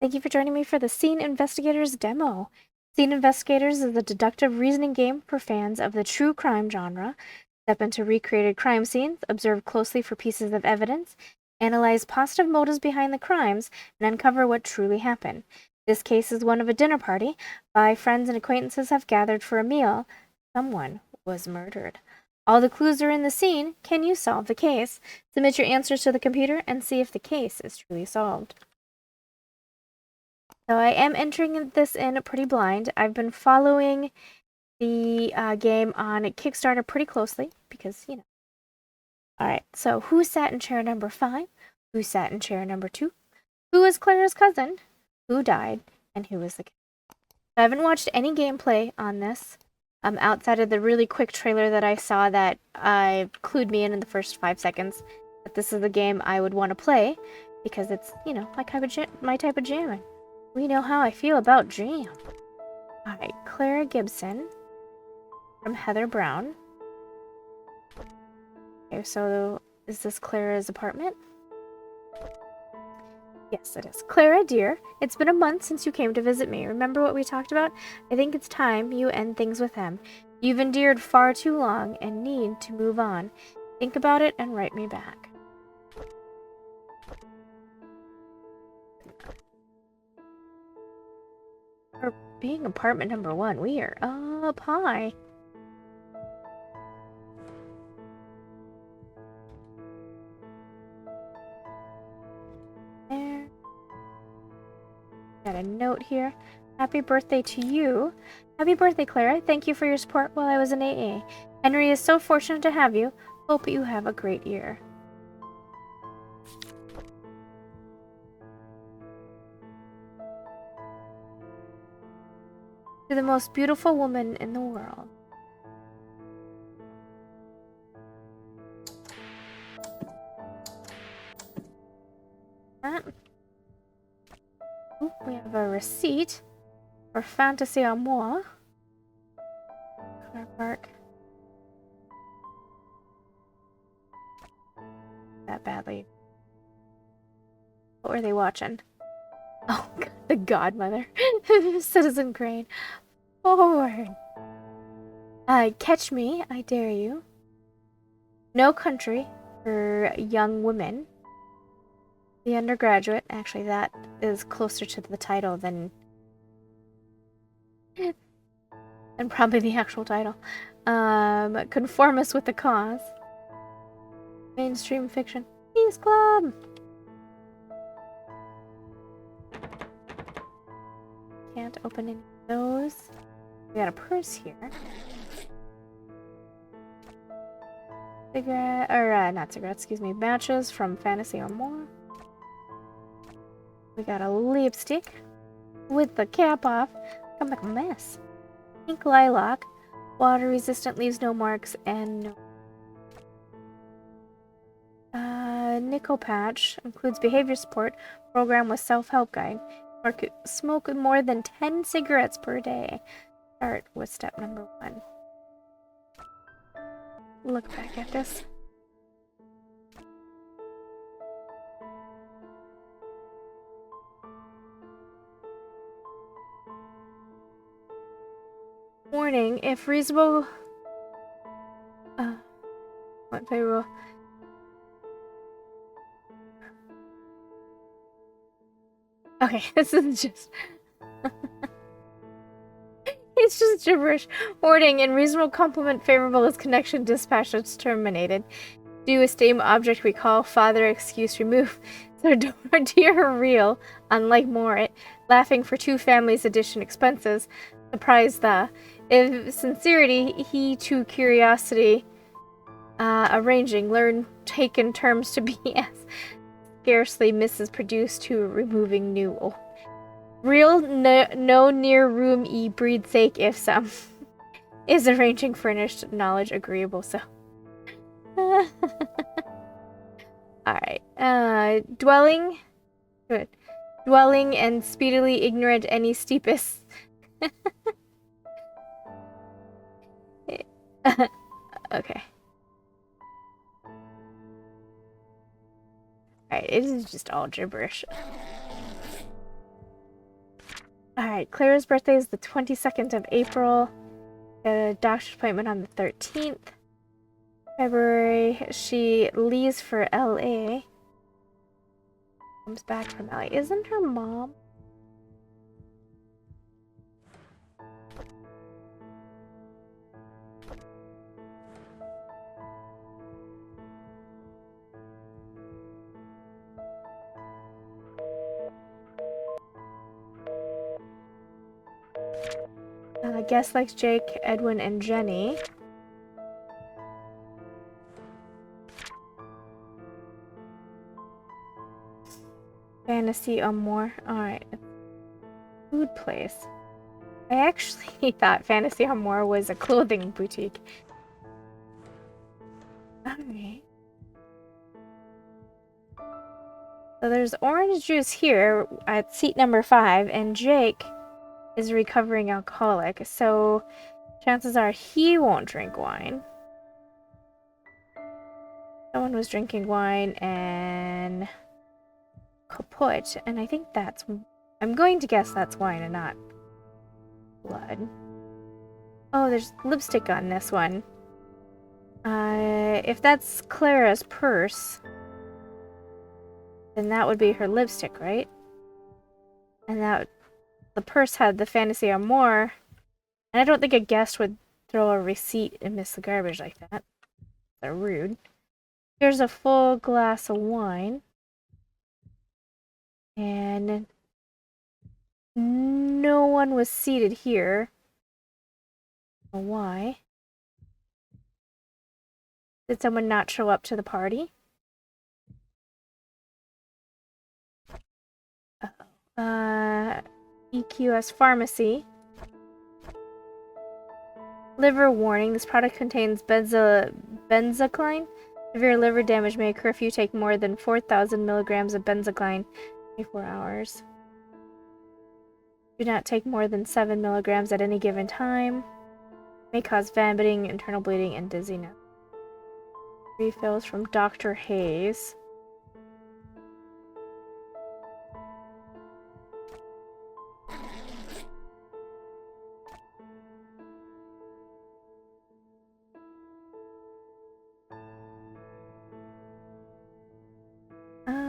Thank you for joining me for the Scene Investigators demo. Scene Investigators is a deductive reasoning game for fans of the true crime genre. Step into recreated crime scenes, observe closely for pieces of evidence, analyze positive motives behind the crimes, and uncover what truly happened. This case is one of a dinner party. 5 friends and acquaintances have gathered for a meal. Someone was murdered. All the clues are in the scene. Can you solve the case? Submit your answers to the computer and see if the case is truly solved. So I am entering this in pretty blind. I've been following the game on Kickstarter pretty closely because, you know. Alright, so who sat in chair number 5? Who sat in chair number 2? Who is Clara's cousin? Who died? And who was the kid? I haven't watched any gameplay on this outside of the really quick trailer that I saw that clued me in the first 5 seconds that this is the game I would want to play because it's, you know, my type of jamming. We know how I feel about jam. Alright, Clara Gibson from Heather Brown. Okay, so is this Clara's apartment? Yes, it is. Clara, dear, it's been a month since you came to visit me. Remember what we talked about? I think it's time you end things with him. You've endured far too long and need to move on. Think about it and write me back. For being apartment number 1, we are up high. There. Got a note here. Happy birthday to you. Happy birthday, Clara. Thank you for your support while I was in AA. Henry is so fortunate to have you. Hope you have a great year. To the most beautiful woman in the world. Ooh, we have a receipt for Fantasy Amour. Car park. That badly. What were they watching? Oh, the Godmother. Citizen Crane. Forward. Catch Me, I Dare You. No Country for Young Women. The Undergraduate. Actually, that is closer to the title than probably the actual title. Conformist with the Cause. Mainstream Fiction. Peace Club. Can't open any of those. We got a purse here. Cigarette, or not cigarettes, excuse me, matches from Fantasy or More. We got a lipstick with the cap off. Come like a mess. Pink lilac, water resistant, leaves no marks, and no. Nickel patch includes behavior support program with self-help guide. Smoke more than 10 cigarettes per day. Start with step number 1. Look back at this. Warning, if reasonable... what favorable... Okay, this is just... It's just gibberish. Warning, in reasonable complement favorable is connection dispatch is terminated. Do esteem object recall, father excuse remove. So dear real, unlike Morit, laughing for 2 families edition expenses. Surprise the. If sincerity, he to curiosity, arranging, learn taken terms to be as scarcely misses produced to removing new old. Real no near room breed sake if some is arranging furnished knowledge agreeable so. Alright. Dwelling. Good. Dwelling and speedily ignorant any steepest. Okay. Alright, it is just all gibberish. Alright, Clara's birthday is the 22nd of April. Got a doctor's appointment on the 13th. February, she leaves for LA. Comes back from LA. Isn't her mom? Guest likes Jake, Edwin, and Jenny. Fantasy Amour. Alright. Food place. I actually thought Fantasy Amour was a clothing boutique. Alright. So there's orange juice here at seat number 5, and Jake is a recovering alcoholic, so chances are he won't drink wine. Someone was drinking wine and kaput, and I think that's... I'm going to guess that's wine and not blood. Oh, there's lipstick on this one. If that's Clara's purse, then that would be her lipstick, right? And that... the purse had the Fantasy Amour, and I don't think a guest would throw a receipt and miss the garbage like that. They're rude. Here's a full glass of wine. And no one was seated here. I don't know why? Did someone not show up to the party? EQS Pharmacy. Liver warning. This product contains benzocaine. Severe liver damage may occur if you take more than 4,000 milligrams of benzocaine in 24 hours. Do not take more than 7 milligrams at any given time. May cause vomiting, internal bleeding, and dizziness. Refills from Dr. Hayes.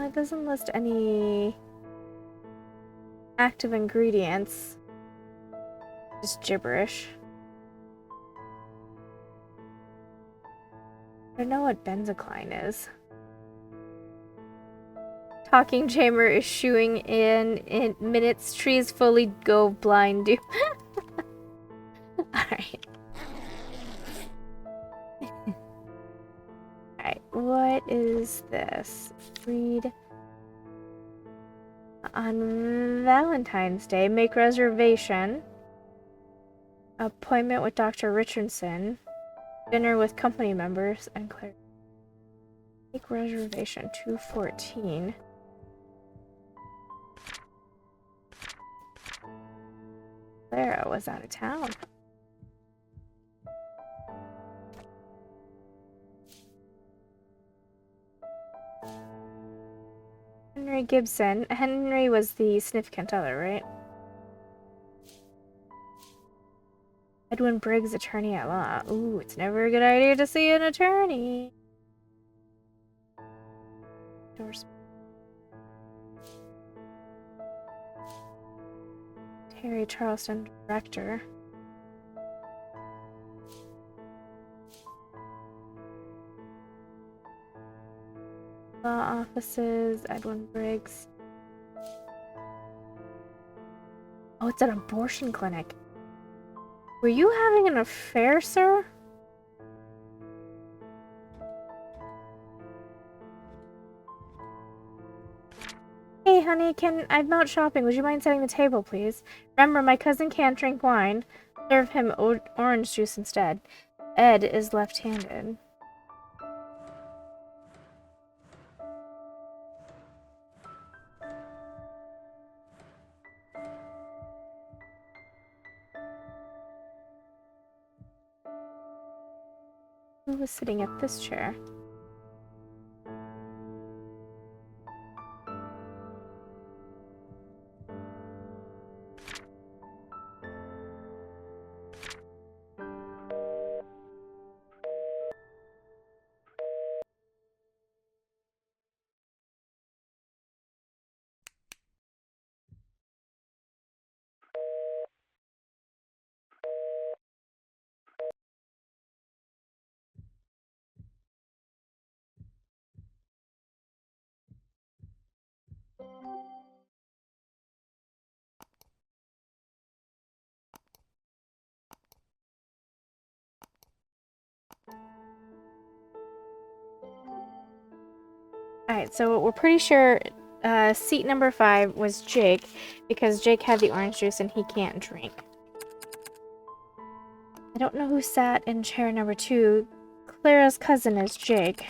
It doesn't list any active ingredients. Just gibberish. I don't know what benzocaine is. Talking chamber is shooing in minutes. Trees fully go blind. Alright. Alright, what is this? Read. On Valentine's Day, make reservation. Appointment with Dr. Richardson. Dinner with company members and Claire. Make reservation 214. Clara was out of town. Henry Gibson. Henry was the significant other, right? Edwin Briggs, attorney at law. Ooh, it's never a good idea to see an attorney. Terry Charleston, director. Law offices, Edwin Briggs. Oh, it's an abortion clinic. Were you having an affair, sir? Hey, honey, I'm out shopping. Would you mind setting the table, please? Remember, my cousin can't drink wine. Serve him orange juice instead. Ed is left-handed. Who was sitting at this chair? Alright, so we're pretty sure seat number 5 was Jake, because Jake had the orange juice and he can't drink. I don't know who sat in chair number 2. Clara's cousin is Jake.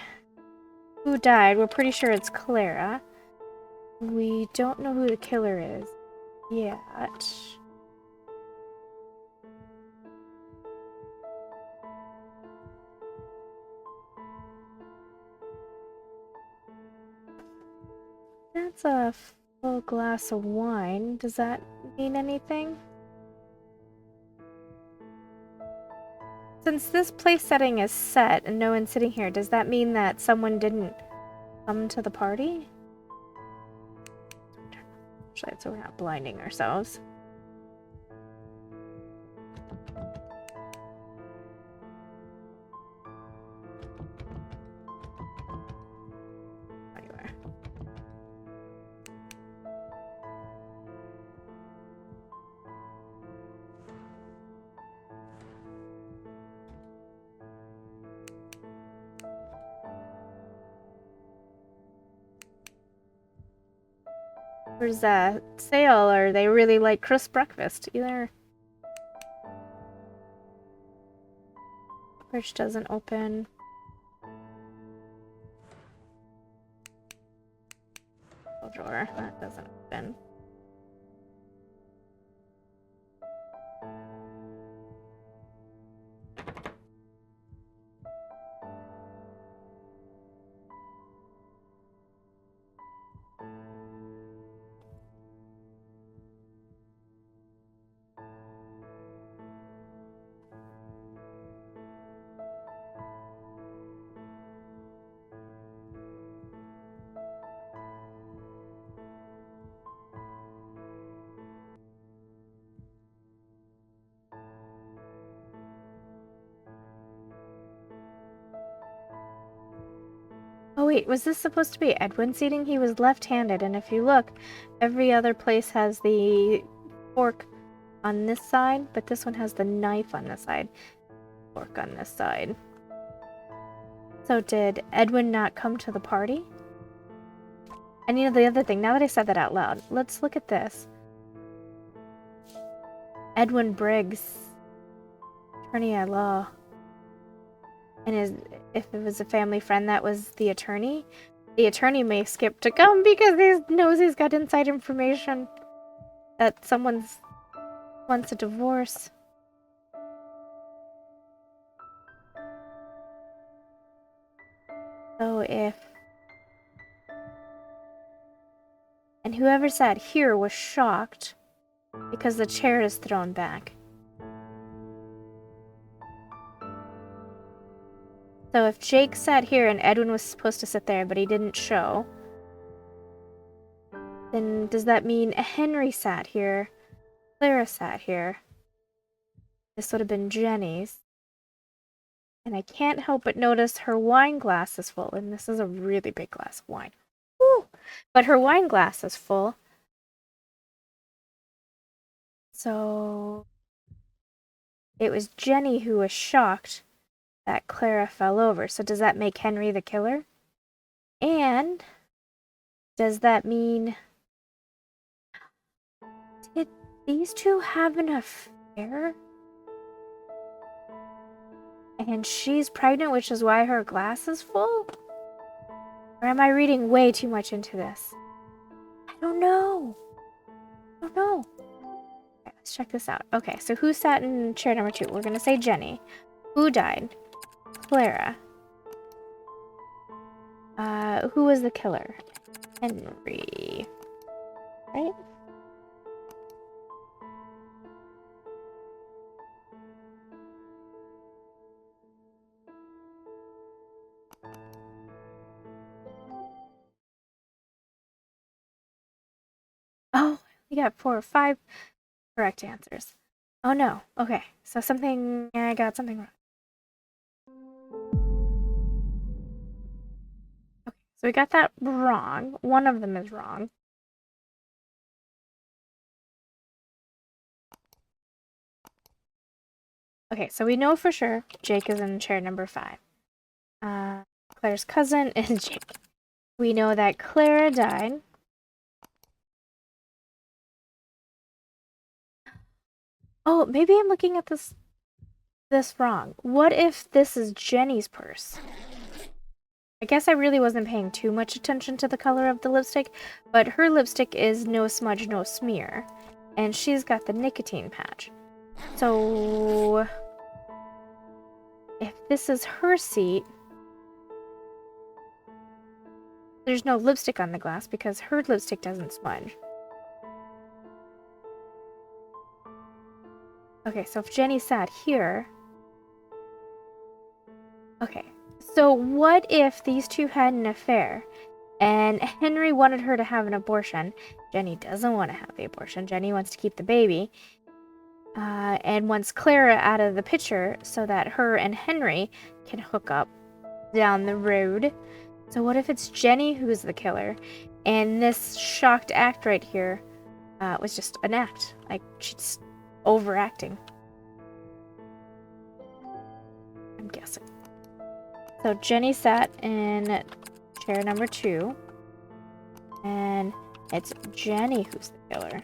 Who died? We're pretty sure it's Clara. We don't know who the killer is yet. That's a full glass of wine. Does that mean anything? Since this place setting is set and no one's sitting here, does that mean that someone didn't come to the party? So we're not blinding ourselves. Anywhere. There's a sale, or they really like crisp breakfast. Either. Fridge doesn't open. Drawer, that doesn't open. Oh wait, was this supposed to be Edwin seating? He was left-handed, and if you look, every other place has the fork on this side, but this one has the knife on this side. Fork on this side. So did Edwin not come to the party? And you know the other thing, now that I said that out loud, let's look at this. Edwin Briggs, attorney at law. And if it was a family friend that was the attorney may skip to come because he knows he's got inside information that someone wants a divorce. So and whoever sat here was shocked because the chair is thrown back. So if Jake sat here and Edwin was supposed to sit there, but he didn't show, then does that mean Henry sat here, Clara sat here? This would have been Jenny's. And I can't help but notice her wine glass is full, and this is a really big glass of wine. Woo! But her wine glass is full. So it was Jenny who was shocked that Clara fell over. So does that make Henry the killer? And does that mean... did these two have an affair? And she's pregnant, which is why her glass is full? Or am I reading way too much into this? I don't know. Okay, let's check this out. Okay, so who sat in chair number 2? We're gonna say Jenny. Who died? Clara. Who was the killer? Henry. Right? Oh, we got 4 or 5 correct answers. Oh no. Okay, so I got something wrong. Okay, so we got that wrong. One of them is wrong. Okay, so we know for sure Jake is in chair number 5. Claire's cousin is Jake. We know that Clara died. Oh, maybe I'm looking at this wrong. What if this is Jenny's purse? I guess I really wasn't paying too much attention to the color of the lipstick, but her lipstick is no smudge, no smear. And she's got the nicotine patch. So if this is her seat, there's no lipstick on the glass because her lipstick doesn't smudge. Okay, so if Jenny sat here... Okay, so what if these two had an affair and Henry wanted her to have an abortion? Jenny doesn't want to have the abortion. Jenny wants to keep the baby. And wants Clara out of the picture so that her and Henry can hook up down the road. So what if it's Jenny who's the killer? And this shocked act right here was just an act. Like, she's overacting. I'm guessing. So Jenny sat in chair number 2. And it's Jenny who's the killer.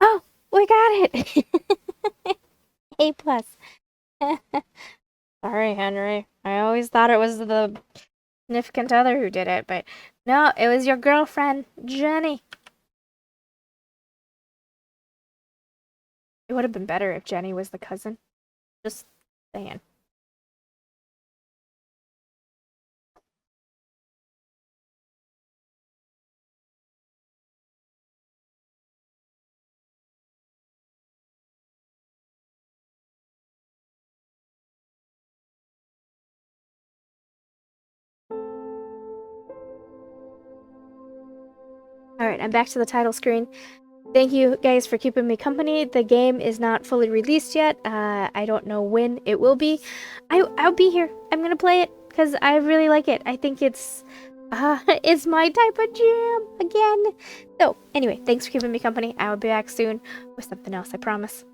Oh, we got it! A+. Sorry, Henry. I always thought it was the significant other who did it, but no, it was your girlfriend, Jenny. It would have been better if Jenny was the cousin. Just saying. Alright, I'm back to the title screen. Thank you guys for keeping me company. The game is not fully released yet. I don't know when it will be. I'll be here. I'm gonna play it because I really like it. I think it's my type of jam again. So anyway, thanks for keeping me company. I will be back soon with something else, I promise.